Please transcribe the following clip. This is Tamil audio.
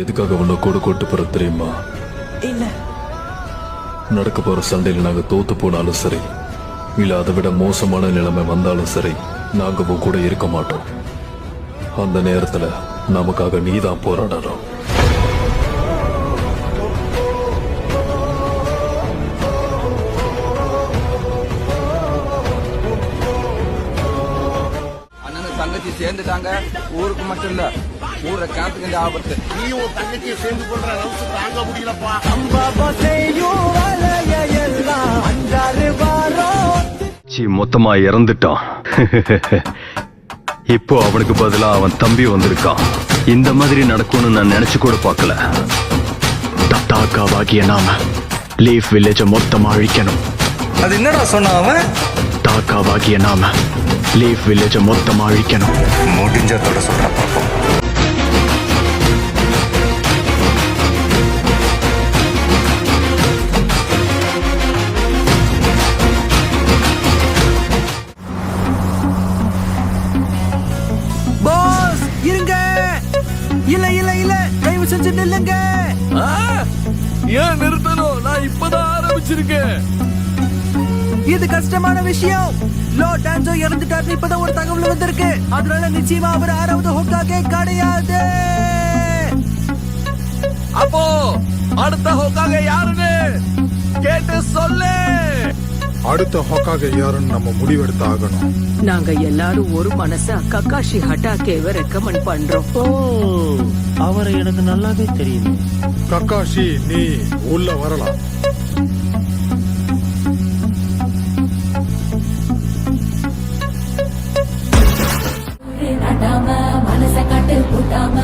எதுக்காக உன்னை கூட கொட்டு போற தெரியுமா? இல்ல. நடக்க போற சண்டையில நாங்க தோத்து போனாலும் சரி, இல்ல அதை விட மோசமான நிலைமை வந்தாலும் சரி, நாங்க உன் கூட இருக்க மாட்டோம். அந்த நேரத்துல நமக்காக நீதான் போராடணும். தங்கச்சி சேர்ந்துட்டாங்க. ஊருக்கு மட்டும் இல்ல, ஊர கேம்புக்கு இந்த ஆபத்து. நீ உன் தங்கச்சியை சேர்ந்து கொள்ற அளவுக்கு தாங்க முடியலப்பா. மொத்தமா இறந்துட்டான். இப்போ அவனுக்கு பதிலா அவன் தம்பி வந்திருக்கான். இந்த மாதிரி நடக்கும்னு நான் நினைச்சு கூட பார்க்கல. தாக்காவாகிய நாம லீஃப் வில்லேஜ மொத்தமா அழிக்கணும். அது என்னடா சொன்ன அவன்? தாக்காவாகிய நாம லீஃப் வில்லேஜ மொத்தமா அழிக்கணும். முடிஞ்சதோட சொல்ற பாப்போம். பாஸ் இருங்க. இல்ல இல்ல இல்ல, தயவு செஞ்சு நில்லுங்க. ஏன் நிறுத்தணும்? நான் இப்பதான் ஆரம்பிச்சிருக்கேன். இது கஷ்டமான விஷயம். லோ டான்சோ இறந்துட்டாரு. இப்பதான் ஒரு தகவல் வந்திருக்கு. அதனால நிச்சயமா அவர் 6வது ஹோக்காகே கிடையாது. அப்போ அடுத்த ஹோக்காகே யாருன்னு கேட்டு சொல்லு. அடுத்த ஹோக்காகே யாருன்னு நம்ம முடிவெடுத்து ஆகணும். நாங்க எல்லாரும் ஒரு மனசா கக்காஷி ஹட்டாகேவை ரெக்கமெண்ட் பண்றோம். அவரை எனக்கு நல்லாவே தெரியும். கக்காஷி, நீ உள்ள வரலாம். நடாம மனச கட்டு கூட்டாம